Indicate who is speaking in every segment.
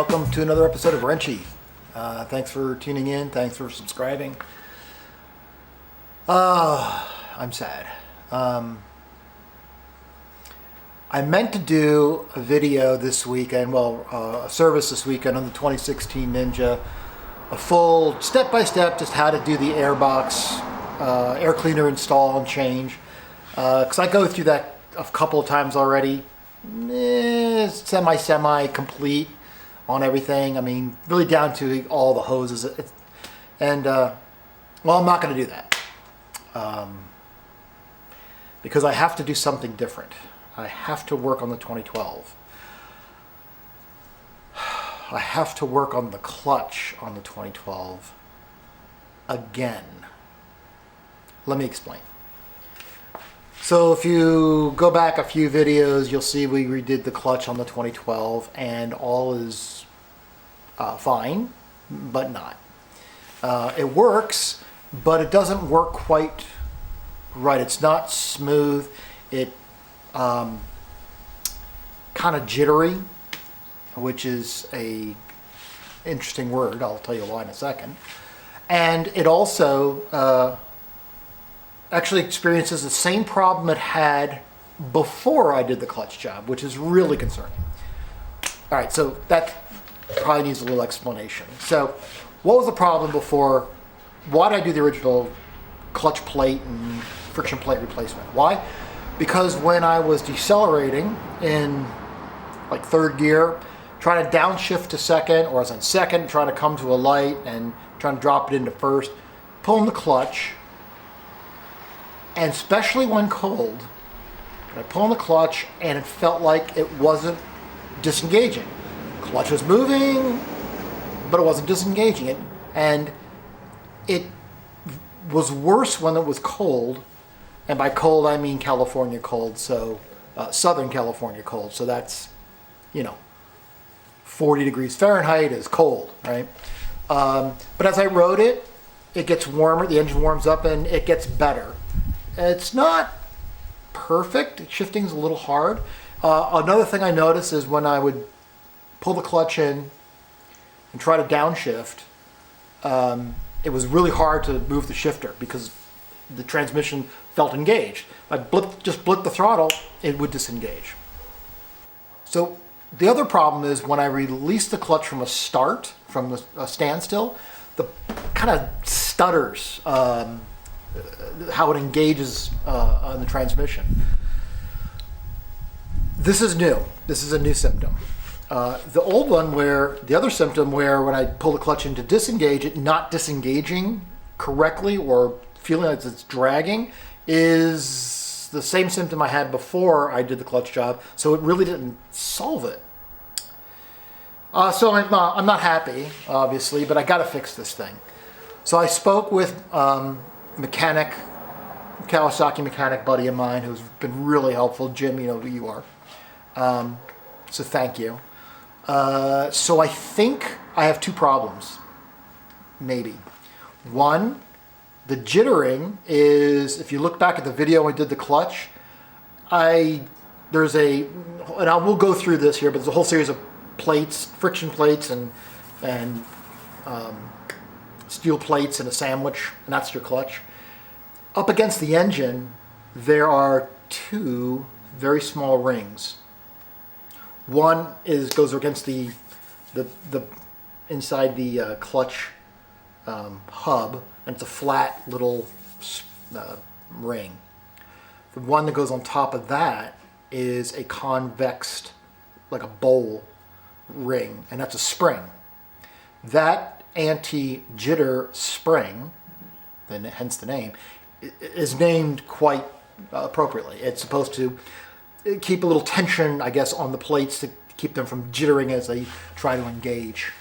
Speaker 1: welcome to another episode of Wrenchie. Thanks for tuning in. Thanks for subscribing. I'm sad. I meant to do a video this weekend, a service this weekend on the 2016 Ninja, a full step-by-step just how to do the airbox, air cleaner install and change. Because I go through that a couple of times already. Semi complete on everything. I mean, really down to all the hoses. I'm not going to do that because I have to do something different. I have to work on the 2012. I have to work on the clutch on the 2012 again. Let me explain. So if you go back a few videos, you'll see we redid the clutch on the 2012 and all is fine, but not. It works, but it doesn't work quite right. It's not smooth. It kind of jittery, which is a interesting word. I'll tell you why in a second. And it also actually experiences the same problem it had before I did the clutch job, which is really concerning. All right, so that probably needs a little explanation. So what was the problem before? Why did I do the original clutch plate and friction plate replacement? Why? Because when I was decelerating in like third gear, trying to downshift to second, or I was on second, trying to come to a light and trying to drop it into first, pulling the clutch, and especially when cold, I pulled on the clutch and it felt like it wasn't disengaging. Clutch was moving, but it wasn't disengaging it. And it was worse when it was cold. And by cold, I mean California cold, so Southern California cold. So that's, 40 degrees Fahrenheit is cold, right? But as I rode it, it gets warmer, the engine warms up and it gets better. It's not perfect. Shifting's a little hard. Another thing I noticed is when I would pull the clutch in and try to downshift, it was really hard to move the shifter because the transmission felt engaged. I just blipped the throttle, it would disengage. So the other problem is when I release the clutch from a standstill, the kind of stutters. How it engages on the transmission. This is new. This is a new symptom. The old one the other symptom where when I pull the clutch in to disengage it, not disengaging correctly or feeling like it's dragging is the same symptom I had before I did the clutch job, so it really didn't solve it. So I'm not happy, obviously, but I got to fix this thing. So I spoke with Kawasaki mechanic buddy of mine who's been really helpful. Jim, you know who you are. So thank you. So I think I have two problems, maybe. One, the jittering is, if you look back at the video I did the clutch, we'll go through this here, but there's a whole series of plates, friction plates and steel plates in a sandwich, and that's your clutch. Up against the engine, there are two very small rings. One goes against the inside the clutch hub, and it's a flat little ring. The one that goes on top of that is a convexed, like a bowl ring, and that's a spring. That anti-jitter spring, hence the name, is named quite appropriately. It's supposed to keep a little tension, I guess, on the plates to keep them from jittering as they try to engage.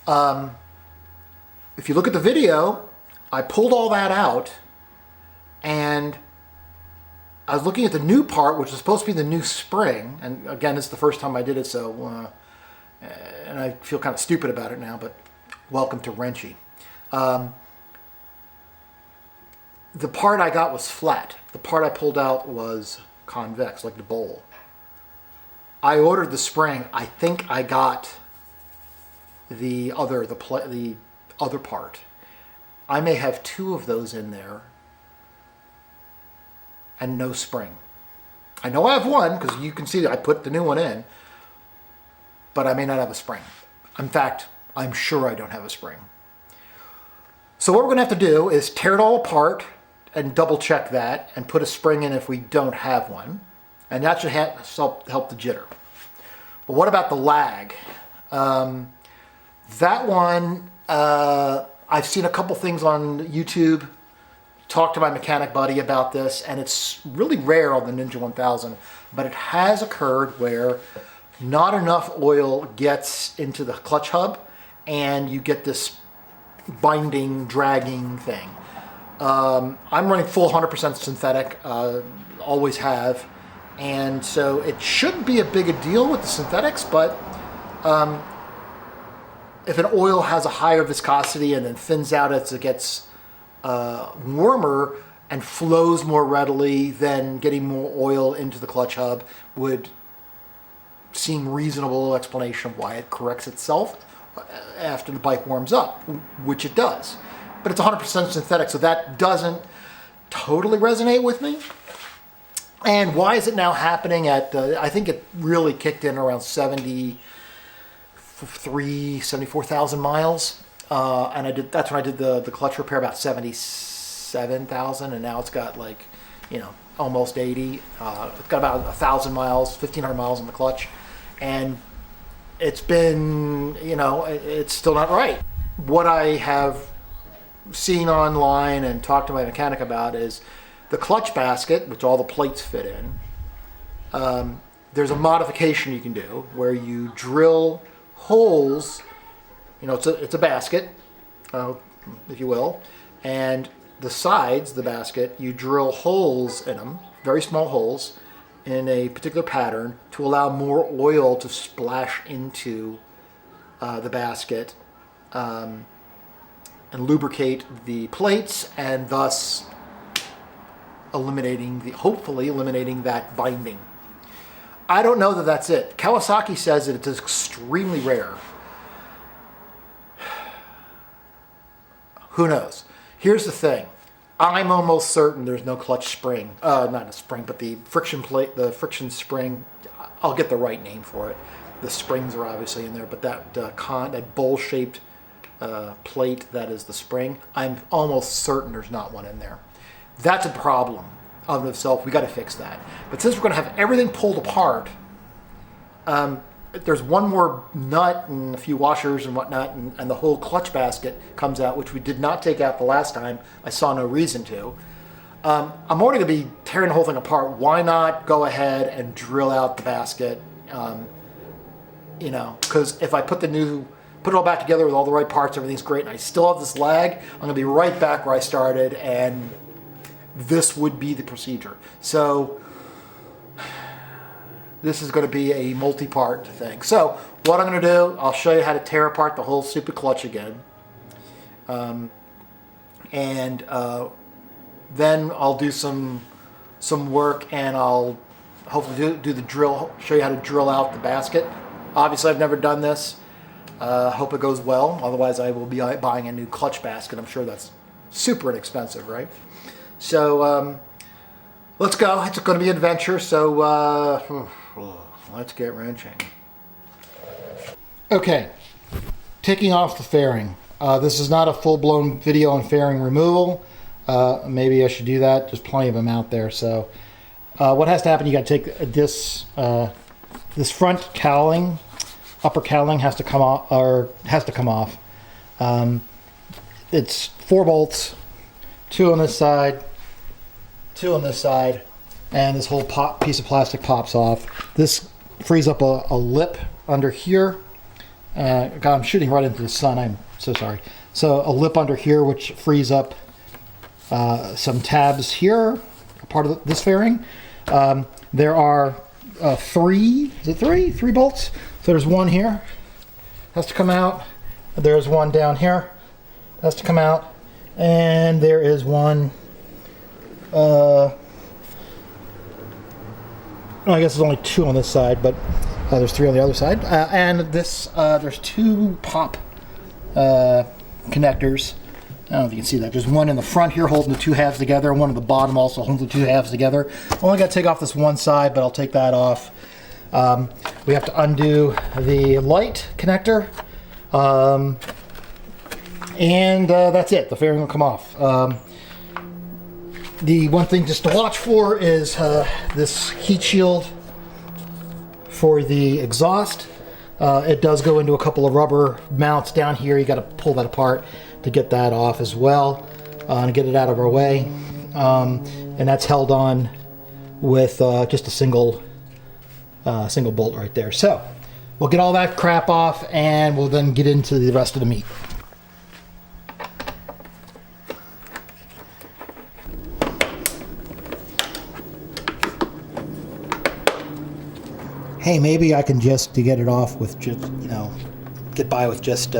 Speaker 1: If you look at the video, I pulled all that out and I was looking at the new part, which is supposed to be the new spring. And again, it's the first time I did it, so and I feel kind of stupid about it now, but welcome to Wrenchie. The part I got was flat. The part I pulled out was convex, like the bowl. I ordered the spring. I think I got the other part. I may have 2 of those in there and no spring. I know I have one because you can see that I put the new one in, but I may not have a spring. In fact, I'm sure I don't have a spring. So what we're going to have to do is tear it all apart and double check that and put a spring in if we don't have one. And that should help the jitter. But what about the lag? That one, I've seen a couple things on YouTube. Talked to my mechanic buddy about this, and it's really rare on the Ninja 1000, but it has occurred where not enough oil gets into the clutch hub and you get this binding, dragging thing. I'm running full 100% synthetic, always have, and so it shouldn't be a big a deal with the synthetics, but if an oil has a higher viscosity and then thins out as it gets warmer and flows more readily, then getting more oil into the clutch hub would seem reasonable explanation of why it corrects itself after the bike warms up, which it does. But it's 100% synthetic, so that doesn't totally resonate with me. And why is it now happening at, I think it really kicked in around 74,000 miles. And that's when I did the clutch repair, about 77,000, and now it's got like, almost 80. It's got about 1,000 miles, 1,500 miles on the clutch, and it's been, it's still not right. What I have seen online and talked to my mechanic about is the clutch basket, which all the plates fit in. There's a modification you can do where you drill holes. It's a basket, if you will, and the sides of the basket, you drill holes in them, very small holes, in a particular pattern to allow more oil to splash into the basket and lubricate the plates, and thus hopefully eliminating that binding. I don't know that that's it. Kawasaki says that it's extremely rare. Who knows? Here's the thing. I'm almost certain there's no clutch spring. Not a spring, but the friction plate, the friction spring. I'll get the right name for it. The springs are obviously in there, but that bowl-shaped plate that is the spring, I'm almost certain there's not one in there. That's a problem of itself. We got to fix that. But since we're going to have everything pulled apart, there's one more nut and a few washers and whatnot, and the whole clutch basket comes out, which we did not take out the last time. I saw no reason to. I'm already going to be tearing the whole thing apart. Why not go ahead and drill out the basket? Because if I put it all back together with all the right parts, everything's great, and I still have this lag, I'm going to be right back where I started, and this would be the procedure. So this is going to be a multi-part thing. So what I'm going to do, I'll show you how to tear apart the whole stupid clutch again. Then I'll do some work, and I'll hopefully do the drill, show you how to drill out the basket. Obviously, I've never done this. Hope it goes well. Otherwise, I will be buying a new clutch basket. I'm sure that's super inexpensive, right? So let's go. It's going to be an adventure. So let's get wrenching. Okay, taking off the fairing. This is not a full-blown video on fairing removal. Maybe I should do that. There's plenty of them out there. So what has to happen? You got to take this front cowling, upper cowling has to come off. It's 4 bolts, 2 on this side, 2 on this side, and this whole piece of plastic pops off. This frees up a lip under here. God, I'm shooting right into the sun. I'm so sorry. So a lip under here, which frees up some tabs here, a part of this fairing. There are 3 bolts. So there's one here, has to come out. There's one down here, has to come out. And there is one, I guess there's only 2 on this side, but There's 3 on the other side. And this, there's 2 pop connectors. I don't know if you can see that. There's one in the front here holding the 2 halves together, and one in the bottom also holding the 2 halves together. Only got to take off this one side, but I'll take that off. We have to undo the light connector. And that's it. The fairing will come off. The one thing just to watch for is this heat shield for the exhaust. It does go into a couple of rubber mounts down here. You got to pull that apart to get that off as well, and get it out of our way. And that's held on with just a single bolt right there. So we'll get all that crap off, and we'll then get into the rest of the meat. Hey, maybe I can just, to get it off with just, you know, get by with just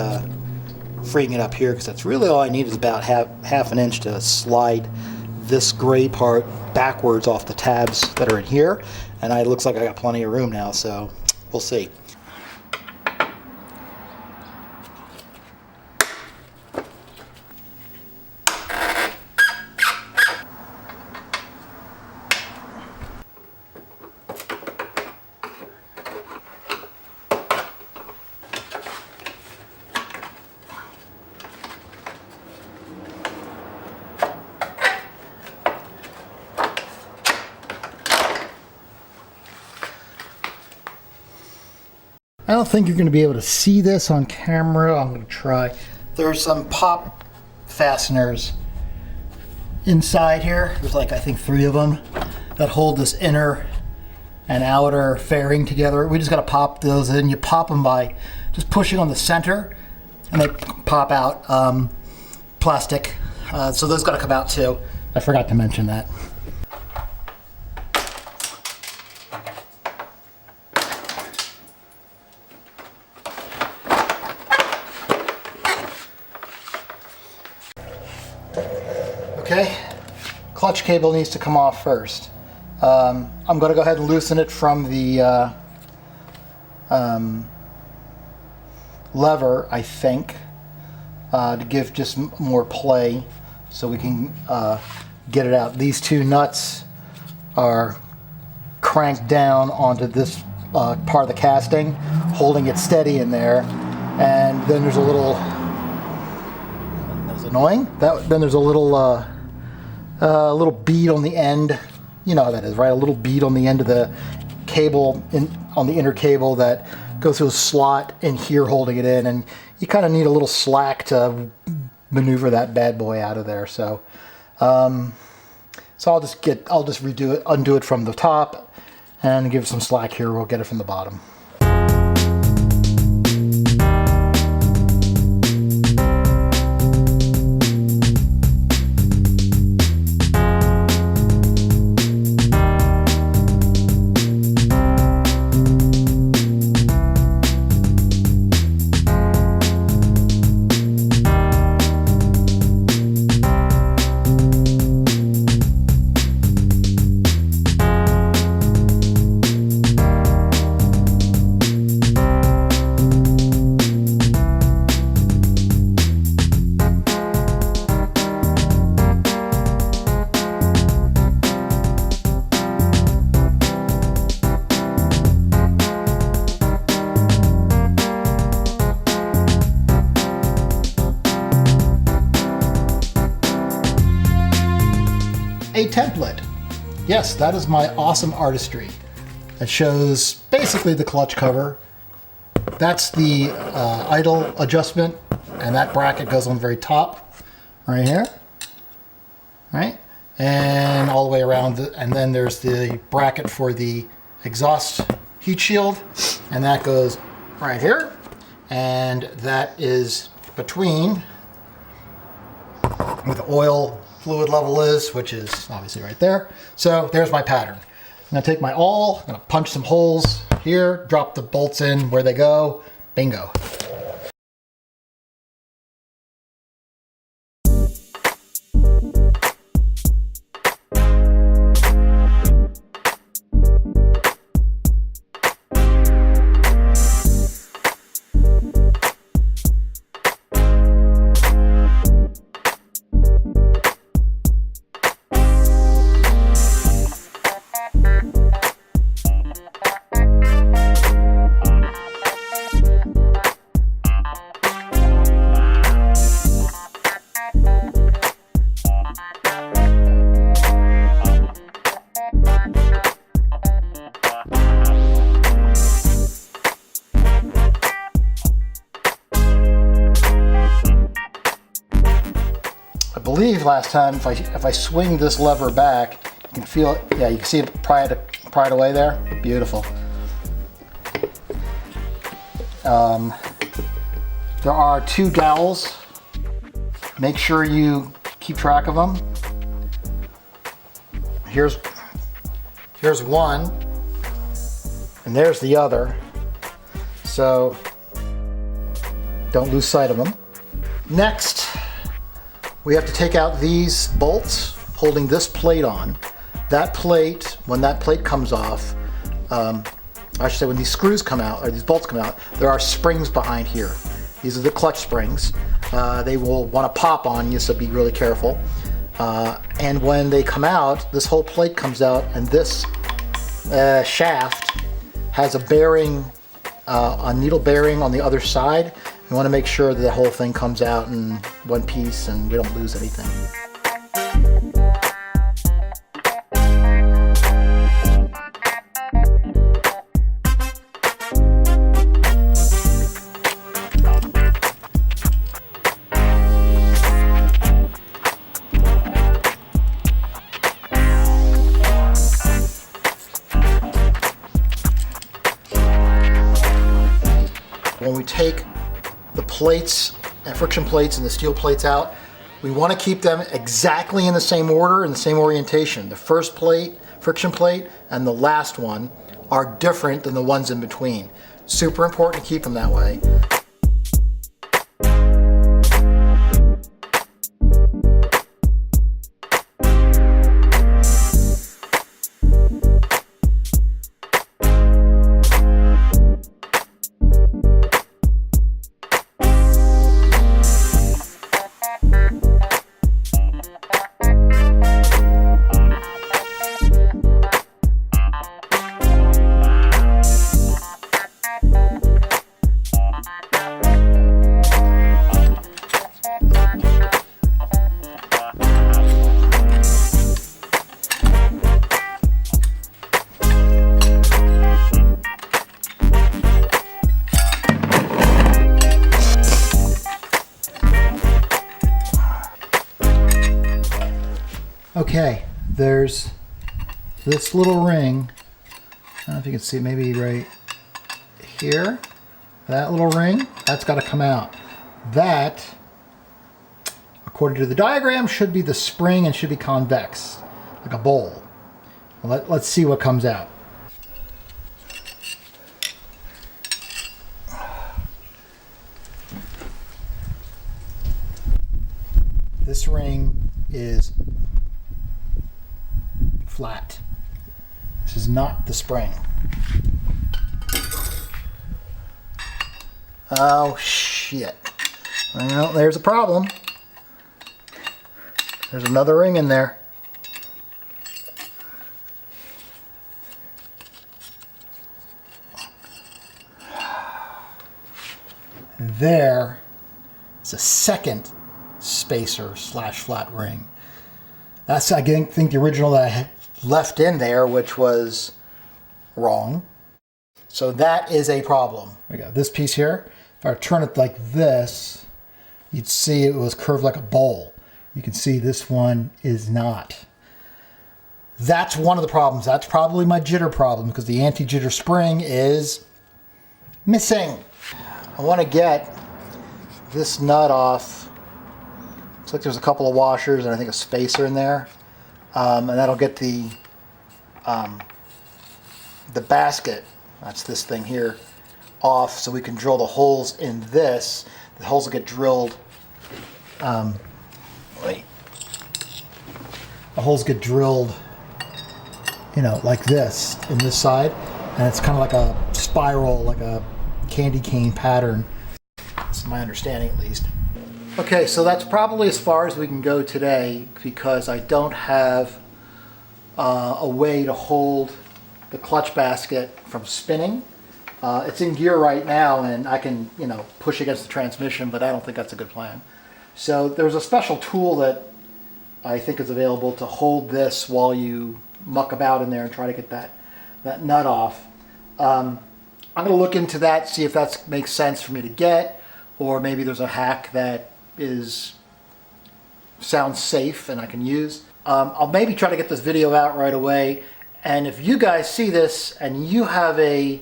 Speaker 1: freeing it up here, because that's really all I need is about half an inch to slide this gray part backwards off the tabs that are in here. And it looks like I got plenty of room now, so we'll see. I don't think you're going to be able to see this on camera. I'm going to try. There's some pop fasteners inside here. There's like, I think 3 of them that hold this inner and outer fairing together. We just got to pop those in. You pop them by just pushing on the center, and they pop out plastic. So those got to come out too. I forgot to mention that. Okay, clutch cable needs to come off first. I'm going to go ahead and loosen it from the lever, I think, to give just more play so we can get it out. These 2 nuts are cranked down onto this part of the casting, holding it steady in there. And then there's a little, that's annoying, then there's a little little bead on the end. You know how that is, right? A little bead on the end of the cable, on the inner cable, that goes through a slot in here holding it in, and you kind of need a little slack to maneuver that bad boy out of there. So I'll just redo it, undo it from the top, and give it some slack here. We'll get it from the bottom. A template. Yes, that is my awesome artistry. It shows basically the clutch cover. That's the idle adjustment, and that bracket goes on the very top, right here, right? And all the way around, and then there's the bracket for the exhaust heat shield, and that goes right here, and that is between where the oil fluid level is, which is obviously right there. So there's my pattern. I'm gonna take my awl, I'm gonna punch some holes here, drop the bolts in where they go, bingo. believe last time, if I swing this lever back, you can feel it. Yeah, you can see it pried away there. Beautiful. There are 2 dowels. Make sure you keep track of them. Here's one, and there's the other. So don't lose sight of them. Next, we have to take out these bolts holding this plate on. That plate, when that plate comes off, I should say when these screws come out, or these bolts come out, there are springs behind here. These are the clutch springs. They will want to pop on you, so be really careful. And when they come out, this whole plate comes out, and this shaft has a bearing, a needle bearing on the other side. We want to make sure that the whole thing comes out in one piece and we don't lose anything. When we take the plates and friction plates and the steel plates out, we want to keep them exactly in the same order and the same orientation. The first plate, friction plate, and the last one are different than the ones in between. Super important to keep them that way. Okay, there's this little ring. I don't know if you can see, maybe right here. That little ring, that's got to come out. That, according to the diagram, should be the spring and should be convex, like a bowl. Let's see what comes out. This ring is flat. This is not the spring. Oh shit. Well, there's a problem. There's another ring in there. And there is a second spacer slash flat ring. That's, I think, the original that I had left in there, which was wrong. So that is a problem. We got this piece here. If I turn it like this, you'd see it was curved like a bowl. You can see this one is not. That's one of the problems. That's probably my jitter problem because the anti-jitter spring is missing. I want to get this nut off. Looks like there's a couple of washers and I think a spacer in there. And that'll get the basket, that's this thing here, off so we can drill the holes in this. The holes will get drilled, the holes get drilled, you know, like this, in this side. And it's kind of like a spiral, like a candy cane pattern. That's my understanding at least. Okay, so that's probably as far as we can go today because I don't have a way to hold the clutch basket from spinning. It's in gear right now and I can, you know, push against the transmission, but I don't think that's a good plan. So there's a special tool that I think is available to hold this while you muck about in there and try to get that nut off. I'm going to look into that, see if that makes sense for me to get, or maybe there's a hack that is sounds safe and I can use. I'll maybe try to get this video out right away. And if you guys see this and you have a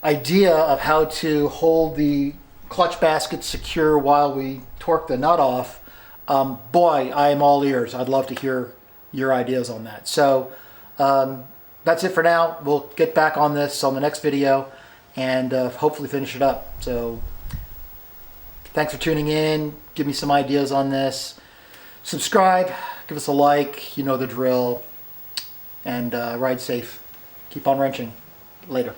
Speaker 1: idea of how to hold the clutch basket secure while we torque the nut off, boy, I am all ears. I'd love to hear your ideas on that. So that's it for now. We'll get back on this on the next video and hopefully finish it up. So thanks for tuning in. Give me some ideas on this. Subscribe, give us a like, you know the drill, and ride safe. Keep on wrenching. Later.